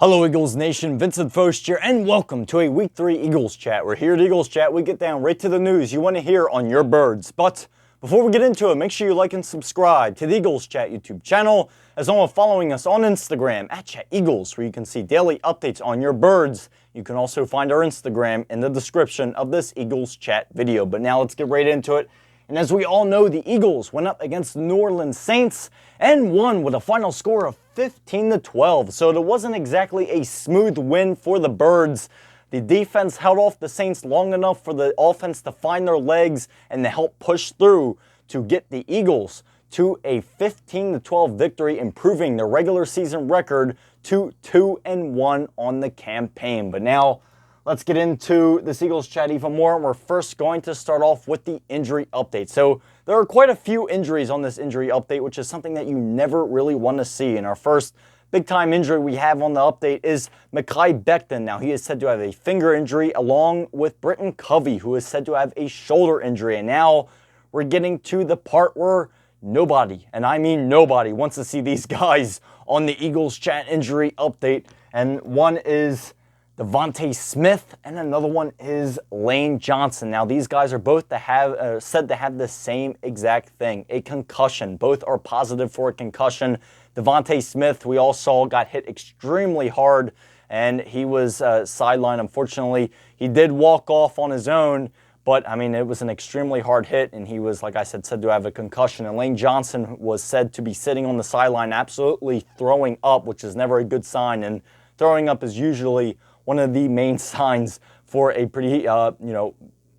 Hello Eagles Nation, Vincent Foast here, and welcome to a Week 3 Eagles Chat. We're here at Eagles Chat, we get down right to the news you want to hear on your birds. But before we get into it, make sure you like and subscribe to the Eagles Chat YouTube channel, as well as following us on Instagram at Chat Eagles, where you can see daily updates on your birds. You can also find our Instagram in the description of this Eagles Chat video. But now let's get right into it. And as we all know, the Eagles went up against the New Orleans Saints and won with a final score of 15-12. So it wasn't exactly a smooth win for the Birds. The defense held off the Saints long enough for the offense to find their legs and to help push through to get the Eagles to a 15-12 victory, improving their regular season record to 2-1 on the campaign. But now, let's get into this Eagles Chat even more. We're first going to start off with the injury update. So there are quite a few injuries on this injury update, which is something that you never really want to see. And our first big-time injury we have on the update is Mekhi Becton. Now, he is said to have a finger injury, along with Britton Covey, who is said to have a shoulder injury. And now we're getting to the part where nobody, and I mean nobody, wants to see these guys on the Eagles Chat injury update. And one is DeVonta Smith, and another one is Lane Johnson. Now, these guys are both said to have the same exact thing, a concussion. Both are positive for a concussion. DeVonta Smith, we all saw, got hit extremely hard, and he was sidelined. Unfortunately, he did walk off on his own, but, I mean, it was an extremely hard hit, and he was, like I said to have a concussion. And Lane Johnson was said to be sitting on the sideline absolutely throwing up, which is never a good sign, and throwing up is usually one of the main signs for a pretty,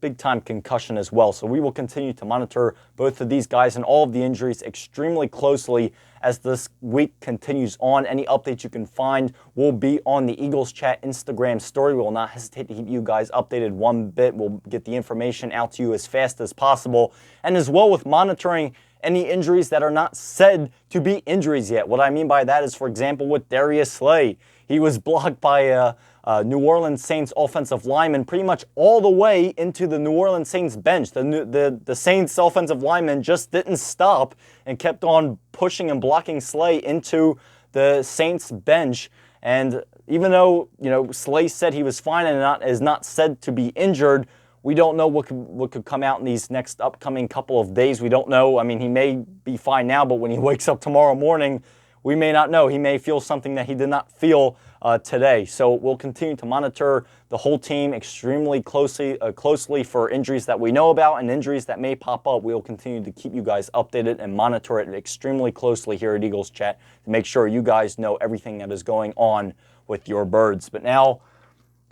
big-time concussion as well. So we will continue to monitor both of these guys and all of the injuries extremely closely as this week continues on. Any updates you can find will be on the Eagles Chat Instagram story. We will not hesitate to keep you guys updated one bit. We'll get the information out to you as fast as possible. And as well with monitoring any injuries that are not said to be injuries yet. What I mean by that is, for example, with Darius Slay. He was blocked by a New Orleans Saints offensive lineman pretty much all the way into the New Orleans Saints bench. The Saints offensive lineman just didn't stop and kept on pushing and blocking Slay into the Saints bench. And even though, Slay said he was fine and is not said to be injured, we don't know what could come out in these next upcoming couple of days. We don't know. I mean, he may be fine now, but when he wakes up tomorrow morning, we may not know. He may feel something that he did not feel today. So we'll continue to monitor the whole team extremely closely for injuries that we know about and injuries that may pop up. We'll continue to keep you guys updated and monitor it extremely closely here at Eagles Chat to make sure you guys know everything that is going on with your birds. But now,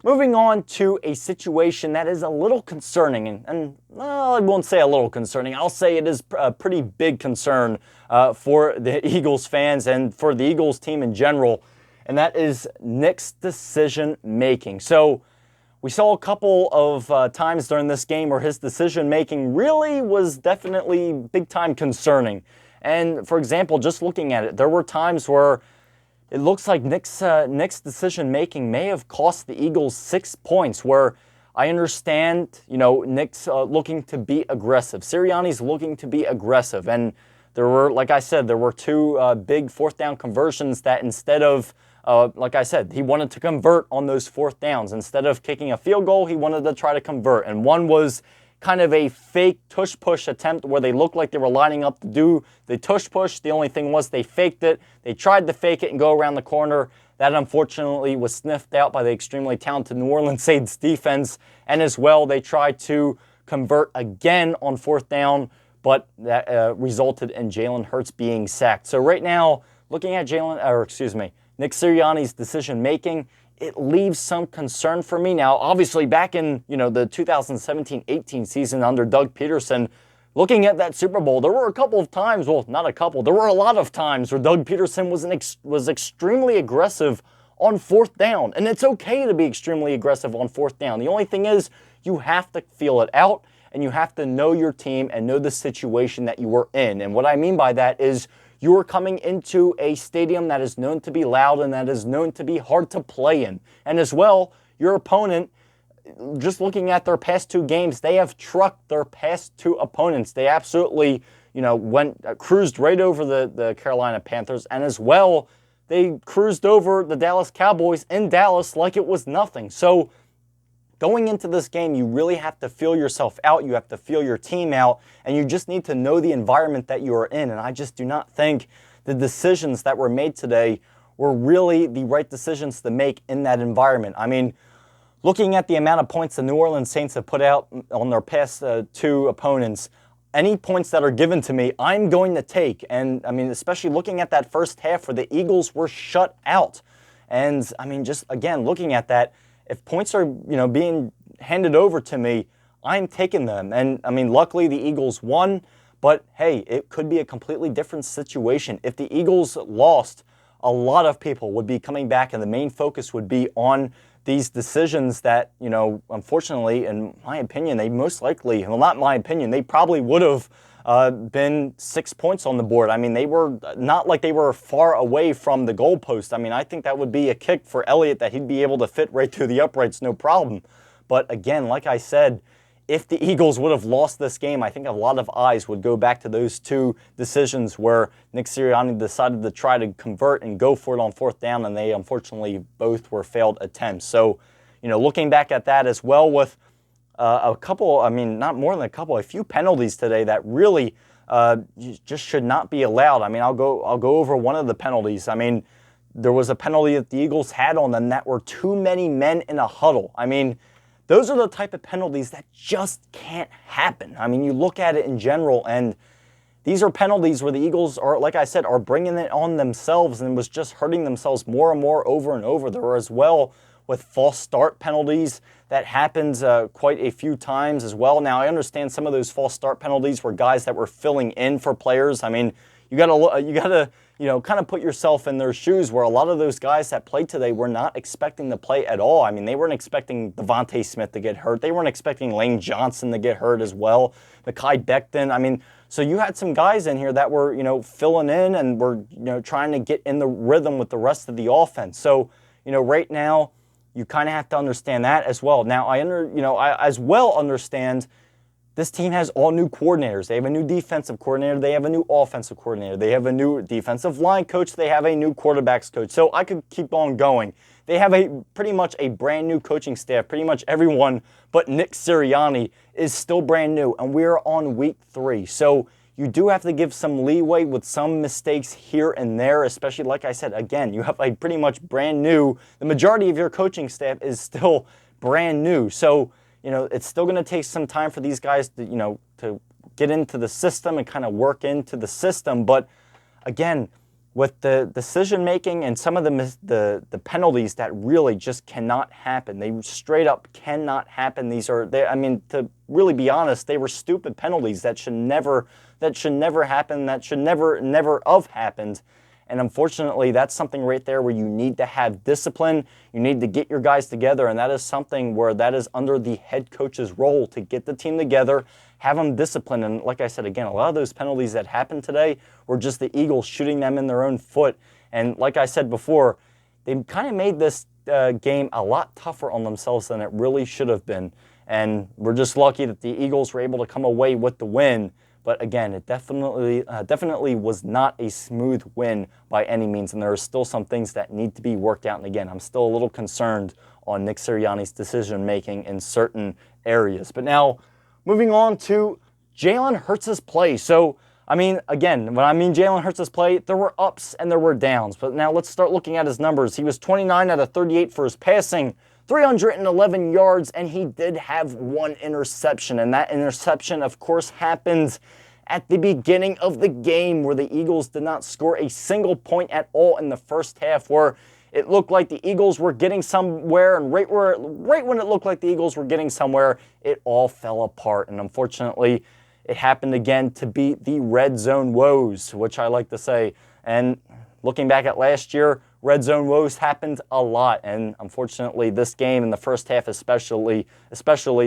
moving on to a situation that is a little concerning, and I won't say a little concerning. I'll say it is a pretty big concern for the Eagles fans and for the Eagles team in general, and that is Nick's decision making. So we saw a couple of times during this game where his decision making really was definitely big time concerning. And for example, just looking at it, there were times where it looks like Nick's decision-making may have cost the Eagles 6 points, where I understand, Nick's looking to be aggressive. Sirianni's looking to be aggressive. And there were, like I said, there were two big fourth down conversions that instead of, like I said, he wanted to convert on those fourth downs. Instead of kicking a field goal, he wanted to try to convert. And one was kind of a fake tush-push attempt where they looked like they were lining up to do the tush-push. The only thing was they faked it. They tried to fake it and go around the corner. That unfortunately was sniffed out by the extremely talented New Orleans Saints defense. And as well, they tried to convert again on fourth down, but that resulted in Jalen Hurts being sacked. So right now, looking at Nick Sirianni's decision-making, it leaves some concern for me. Now, obviously, back in the 2017-18 season under Doug Peterson, looking at that Super Bowl, there were a couple of times, well, not a couple, there were a lot of times where Doug Peterson was extremely aggressive on fourth down. And it's okay to be extremely aggressive on fourth down. The only thing is you have to feel it out, and you have to know your team and know the situation that you were in. And what I mean by that is you are coming into a stadium that is known to be loud and that is known to be hard to play in. And as well, your opponent, just looking at their past two games, they have trucked their past two opponents. They absolutely, cruised right over the Carolina Panthers. And as well, they cruised over the Dallas Cowboys in Dallas like it was nothing. So going into this game, you really have to feel yourself out. You have to feel your team out, and you just need to know the environment that you are in. And I just do not think the decisions that were made today were really the right decisions to make in that environment. I mean, looking at the amount of points the New Orleans Saints have put out on their past two opponents, any points that are given to me, I'm going to take. And I mean, especially looking at that first half where the Eagles were shut out. And I mean, just again, looking at that, if points are, being handed over to me, I'm taking them. And I mean, luckily the Eagles won, but hey, it could be a completely different situation. If the Eagles lost, a lot of people would be coming back and the main focus would be on these decisions that, unfortunately, in my opinion, they most likely, well, not my opinion, they probably would have been 6 points on the board. I mean, they were not like they were far away from the goalpost. I mean, I think that would be a kick for Elliott that he'd be able to fit right through the uprights, no problem. But again, like I said, if the Eagles would have lost this game, I think a lot of eyes would go back to those two decisions where Nick Sirianni decided to try to convert and go for it on fourth down, and they unfortunately both were failed attempts. So, looking back at that as well with a couple, I mean, not more than a couple, a few penalties today that really just should not be allowed. I mean, I'll go over one of the penalties. I mean, there was a penalty that the Eagles had on them that were too many men in a huddle. I mean, those are the type of penalties that just can't happen. I mean, you look at it in general, and these are penalties where the Eagles are, like I said, are bringing it on themselves and was just hurting themselves more and more over and over. There were as well with false start penalties that happens quite a few times as well. Now, I understand some of those false start penalties were guys that were filling in for players. I mean, you gotta kind of put yourself in their shoes where a lot of those guys that played today were not expecting to play at all. I mean, they weren't expecting Devontae Smith to get hurt. They weren't expecting Lane Johnson to get hurt as well. Mekhi Becton. I mean, so you had some guys in here that were, filling in and were, trying to get in the rhythm with the rest of the offense. So, right now, you kind of have to understand that as well. Now, I as well understand this team has all new coordinators. They have a new defensive coordinator. They have a new offensive coordinator. They have a new defensive line coach. They have a new quarterbacks coach. So I could keep on going. They have pretty much a brand new coaching staff. Pretty much everyone but Nick Sirianni is still brand new, and we're on week 3. So you do have to give some leeway with some mistakes here and there, especially, like I said, again, you have a pretty much brand new, the majority of your coaching staff is still brand new. So, it's still going to take some time for these guys to, to get into the system and kind of work into the system. But again, with the decision making and some of the penalties that really just cannot happen, they straight up cannot happen. To really be honest, they were stupid penalties that should never happen. That should never have happened. And unfortunately, that's something right there where you need to have discipline. You need to get your guys together, and that is something where that is under the head coach's role to get the team together, have them disciplined. And like I said, again, a lot of those penalties that happened today were just the Eagles shooting them in their own foot. And like I said before, they kind of made this game a lot tougher on themselves than it really should have been. And we're just lucky that the Eagles were able to come away with the win. But again, it definitely was not a smooth win by any means, and there are still some things that need to be worked out. And again, I'm still a little concerned on Nick Sirianni's decision-making in certain areas. But now, moving on to Jalen Hurts' play. So, again, when I mean Jalen Hurts' play, there were ups and there were downs. But now let's start looking at his numbers. He was 29 out of 38 for his passing, 311 yards, and he did have one interception. And that interception, of course, happened at the beginning of the game where the Eagles did not score a single point at all in the first half, where it looked like the Eagles were getting somewhere, and right when it looked like the Eagles were getting somewhere, it all fell apart. And unfortunately, it happened again to be the red zone woes, which I like to say. And looking back at last year, red zone woes happened a lot, and unfortunately this game in the first half especially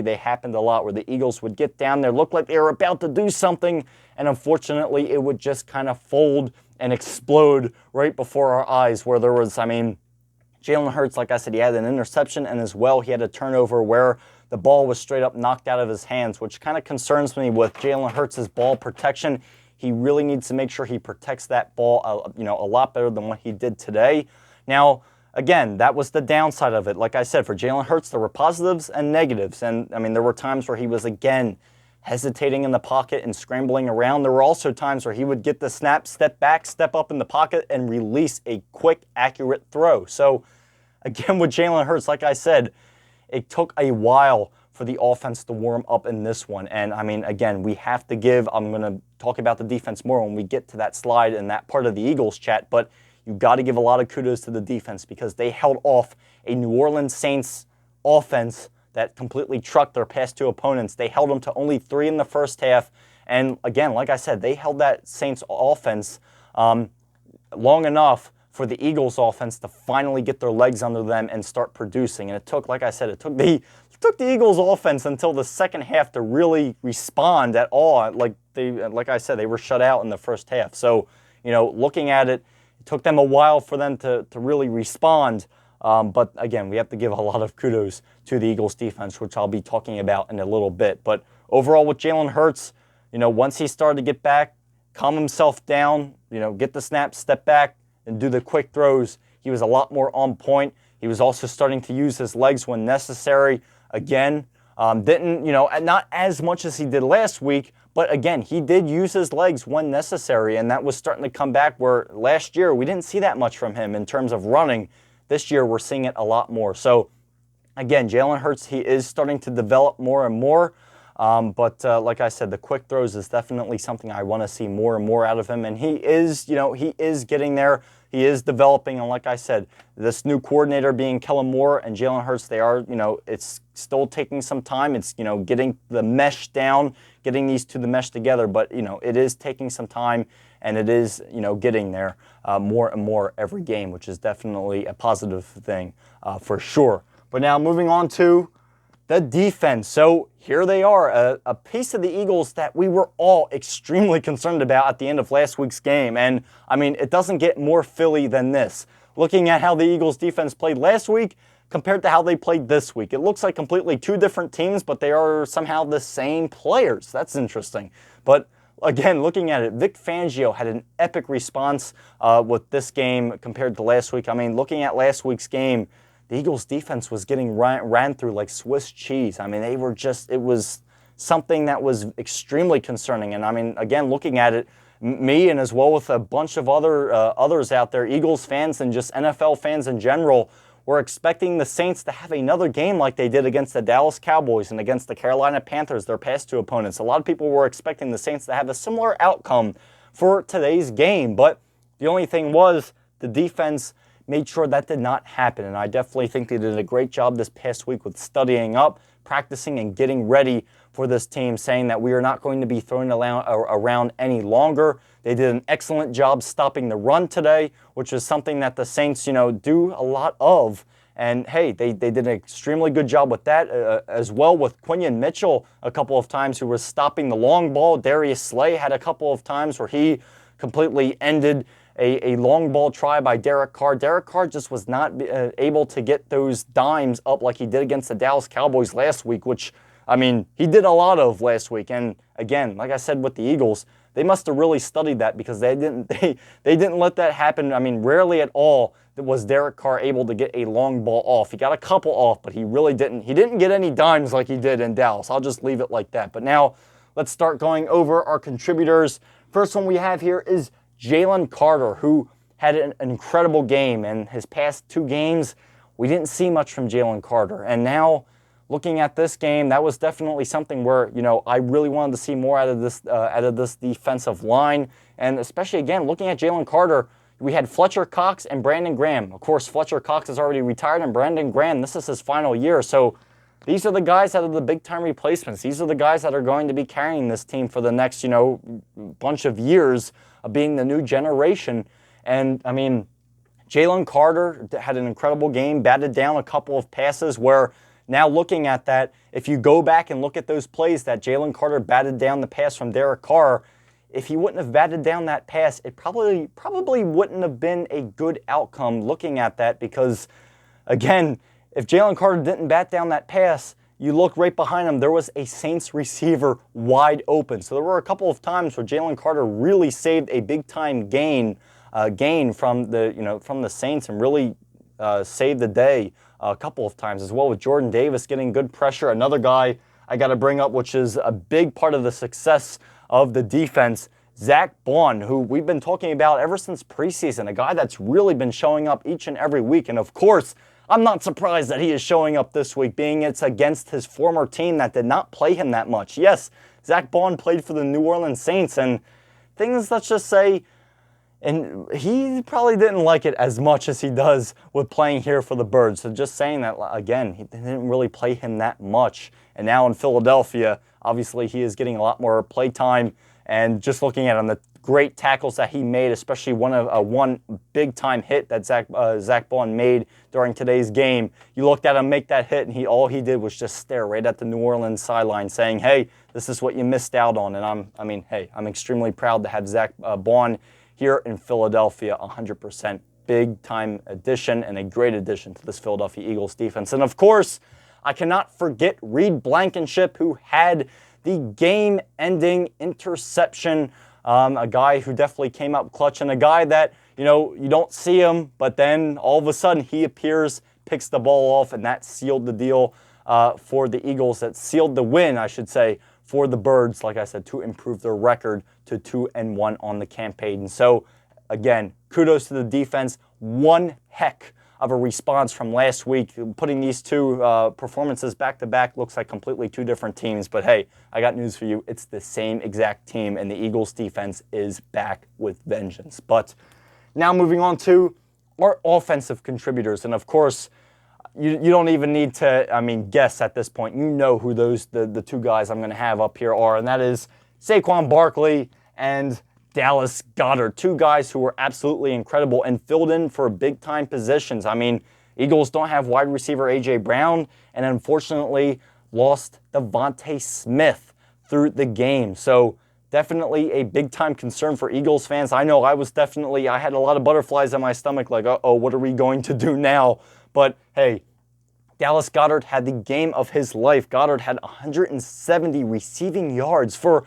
they happened a lot where the Eagles would get down there, look like they were about to do something, and unfortunately it would just kind of fold and explode right before our eyes, where there was, Jalen Hurts, like I said, he had an interception, and as well he had a turnover where the ball was straight up knocked out of his hands, which kind of concerns me with Jalen Hurts' ball protection. He really needs to make sure he protects that ball, a lot better than what he did today. Now, again, that was the downside of it. Like I said, for Jalen Hurts, there were positives and negatives. And, I mean, there were times where he was, again, hesitating in the pocket and scrambling around. There were also times where he would get the snap, step back, step up in the pocket, and release a quick, accurate throw. So, again, with Jalen Hurts, like I said, it took a while for the offense to warm up in this one. And, I mean, again, we have to give, I'm going to talk about the defense more when we get to that slide and that part of the Eagles chat, but you've got to give a lot of kudos to the defense because they held off a New Orleans Saints offense that completely trucked their past two opponents. They held them to only 3 in the first half. And, again, like I said, they held that Saints offense long enough for the Eagles offense to finally get their legs under them and start producing. And it took, like I said, it took the Eagles offense until the second half to really respond at all. Like I said, they were shut out in the first half. So, looking at it, it took them a while for them to really respond. But again, we have to give a lot of kudos to the Eagles defense, which I'll be talking about in a little bit. But overall with Jalen Hurts, once he started to get back, calm himself down, get the snap, step back, and do the quick throws, he was a lot more on point. He was also starting to use his legs when necessary. Again, not as much as he did last week, but again, he did use his legs when necessary, and that was starting to come back where last year we didn't see that much from him in terms of running. This year we're seeing it a lot more. So again, Jalen Hurts, he is starting to develop more and more. But like I said, the quick throws is definitely something I want to see more and more out of him. And he is getting there. He is developing. And like I said, this new coordinator being Kellen Moore and Jalen Hurts, they are, it's still taking some time. It's, getting the mesh down, getting these two, the mesh together. But, it is taking some time and it is, getting there more and more every game, which is definitely a positive thing for sure. But now moving on to the defense. So here they are, a piece of the Eagles that we were all extremely concerned about at the end of last week's game. And, I mean, it doesn't get more Philly than this. Looking at how the Eagles defense played last week compared to how they played this week. It looks like completely two different teams, but they are somehow the same players. That's interesting. But, again, looking at it, Vic Fangio had an epic response with this game compared to last week. I mean, looking at last week's game, the Eagles defense was getting ran through like Swiss cheese. I mean, it was something that was extremely concerning. And I mean, again, looking at it, me and as well with a bunch of others out there, Eagles fans and just NFL fans in general, were expecting the Saints to have another game like they did against the Dallas Cowboys and against the Carolina Panthers, their past two opponents. A lot of people were expecting the Saints to have a similar outcome for today's game. But the only thing was the defense made sure that did not happen. And I definitely think they did a great job this past week with studying up, practicing, and getting ready for this team, saying that we are not going to be thrown around any longer. They did an excellent job stopping the run today, which is something that the Saints, do a lot of. And, hey, they did an extremely good job with that, as well with Quinyon Mitchell a couple of times, who was stopping the long ball. Darius Slay had a couple of times where he completely ended a long ball try by Derek Carr. Derek Carr just was not able to get those dimes up like he did against the Dallas Cowboys last week, which, I mean, he did a lot of last week. And again, like I said with the Eagles, they must have really studied that because they didn't let that happen. I mean, rarely at all was Derek Carr able to get a long ball off. He got a couple off, but he really didn't. He didn't get any dimes like he did in Dallas. I'll just leave it like that. But now let's start going over our contributors. First one we have here is Jalen Carter, who had an incredible game. And his past two games, we didn't see much from Jalen Carter. And now, looking at this game, that was definitely something where, I really wanted to see more out of this defensive line. And especially, again, looking at Jalen Carter, we had Fletcher Cox and Brandon Graham. Of course, Fletcher Cox is already retired, and Brandon Graham, this is his final year. So these are the guys that are the big-time replacements. These are the guys that are going to be carrying this team for the next, bunch of years of being the new generation. And, I mean, Jalen Carter had an incredible game, batted down a couple of passes where now looking at that, if you go back and look at those plays that Jalen Carter batted down the pass from Derek Carr, if he wouldn't have batted down that pass, it probably wouldn't have been a good outcome looking at that because, again, if Jalen Carter didn't bat down that pass, you look right behind him, there was a Saints receiver wide open. So there were a couple of times where Jalen Carter really saved a big-time gain from the Saints and really saved the day a couple of times as well, with Jordan Davis getting good pressure. Another guy I got to bring up, which is a big part of the success of the defense, Zack Baun, who we've been talking about ever since preseason, a guy that's really been showing up each and every week. And of course, I'm not surprised that he is showing up this week, being it's against his former team that did not play him that much. Yes, Zack Baun played for the New Orleans Saints, and things, let's just say, and he probably didn't like it as much as he does with playing here for the Birds. So just saying that, again, he didn't really play him that much. And now in Philadelphia, obviously he is getting a lot more play time. And just looking at him, the great tackles that he made, especially one big-time hit that Zack Baun made during today's game. You looked at him make that hit, and all he did was just stare right at the New Orleans sideline, saying, "Hey, this is what you missed out on." And I'm extremely proud to have Zack Baun here in Philadelphia. 100% big-time addition and a great addition to this Philadelphia Eagles defense. And of course, I cannot forget Reed Blankenship, who had the game-ending interception. A guy who definitely came up clutch, and a guy that, you don't see him, but then all of a sudden he appears, picks the ball off, and that sealed the deal for the Eagles. That sealed the win, I should say, for the Birds, like I said, to improve their record to 2-1 on the campaign. And so, again, kudos to the defense. One heck of a response from last week. Putting these two performances back-to-back looks like completely two different teams. But hey, I got news for you. It's the same exact team, and the Eagles defense is back with vengeance. But now moving on to our offensive contributors. And of course, you don't even need to, guess at this point. You know who the two guys I'm going to have up here are, and that is Saquon Barkley and Dallas Goedert, two guys who were absolutely incredible and filled in for big-time positions. Eagles don't have wide receiver A.J. Brown, and unfortunately lost Devontae Smith through the game. So definitely a big-time concern for Eagles fans. I know I had a lot of butterflies in my stomach, like, uh-oh, what are we going to do now? But hey, Dallas Goedert had the game of his life. Goedert had 170 receiving yards for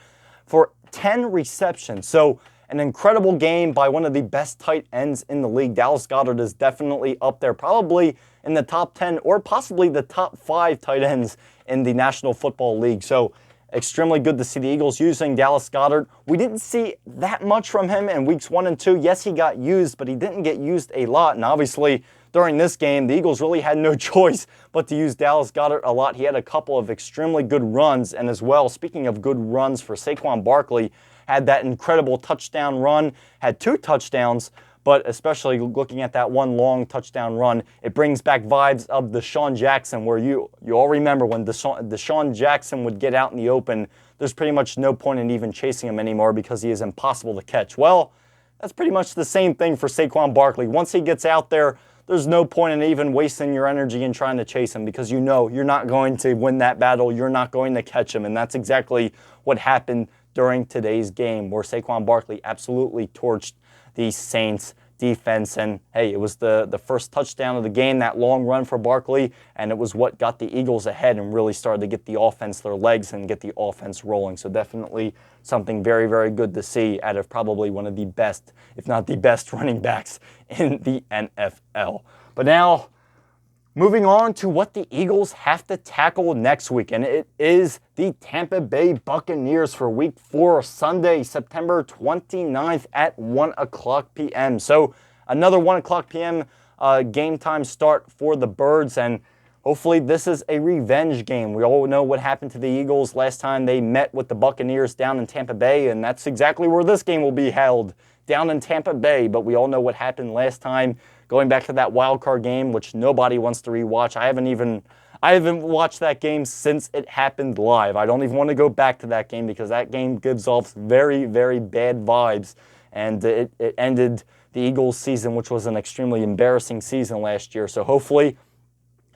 10 receptions. So an incredible game by one of the best tight ends in the league. Dallas Goedert is definitely up there, probably in the top 10 or possibly the top 5 tight ends in the National Football League. So extremely good to see the Eagles using Dallas Goedert. We didn't see that much from him in weeks 1 and 2. Yes, he got used, but he didn't get used a lot. And obviously, during this game, the Eagles really had no choice but to use Dallas Goedert a lot. He had a couple of extremely good runs, and as well, speaking of good runs for Saquon Barkley, had that incredible touchdown run, had 2 touchdowns, but especially looking at that one long touchdown run, it brings back vibes of DeSean Jackson, where you all remember when DeSean Jackson would get out in the open, there's pretty much no point in even chasing him anymore because he is impossible to catch. Well, that's pretty much the same thing for Saquon Barkley. Once he gets out there, there's no point in even wasting your energy in trying to chase him because you know you're not going to win that battle. You're not going to catch him. And that's exactly what happened during today's game, where Saquon Barkley absolutely torched the Saints defense. And hey, it was the first touchdown of the game, that long run for Barkley, and it was what got the Eagles ahead and really started to get the offense their legs and get the offense rolling. So definitely something very, very good to see out of probably one of the best, if not the best, running backs in the NFL. But now, moving on to what the Eagles have to tackle next week, and it is the Tampa Bay Buccaneers for Week 4, Sunday, September 29th at 1 o'clock p.m. So another 1 o'clock p.m. Game time start for the Birds, and hopefully this is a revenge game. We all know what happened to the Eagles last time they met with the Buccaneers down in Tampa Bay, and that's exactly where this game will be held, down in Tampa Bay. But we all know what happened last time, going back to that wild card game, which nobody wants to rewatch. I haven't watched that game since it happened live. I don't even want to go back to that game because that game gives off very, very bad vibes, and it ended the Eagles' season, which was an extremely embarrassing season last year. So hopefully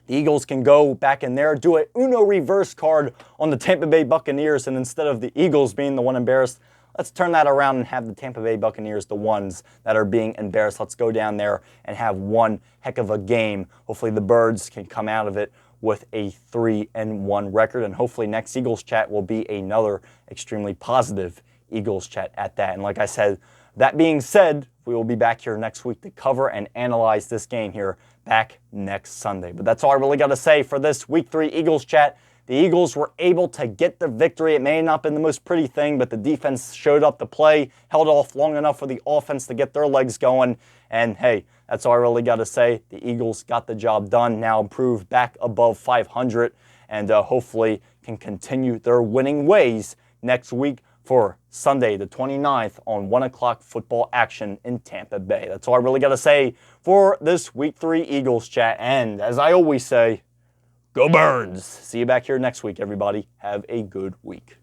the Eagles can go back in there, do a Uno reverse card on the Tampa Bay Buccaneers, and instead of the Eagles being the one embarrassed, let's turn that around and have the Tampa Bay Buccaneers the ones that are being embarrassed. Let's go down there and have one heck of a game. Hopefully the Birds can come out of it with a 3-1 record. And hopefully next Eagles Chat will be another extremely positive Eagles Chat at that. And like I said, that being said, we will be back here next week to cover and analyze this game here back next Sunday. But that's all I really got to say for this Week 3 Eagles Chat. The Eagles were able to get the victory. It may not have been the most pretty thing, but the defense showed up to play, held off long enough for the offense to get their legs going. And hey, that's all I really got to say. The Eagles got the job done, now improved back above 500, and hopefully can continue their winning ways next week for Sunday the 29th on 1 o'clock football action in Tampa Bay. That's all I really got to say for this Week 3 Eagles Chat. And as I always say, go Birds! See you back here next week, everybody. Have a good week.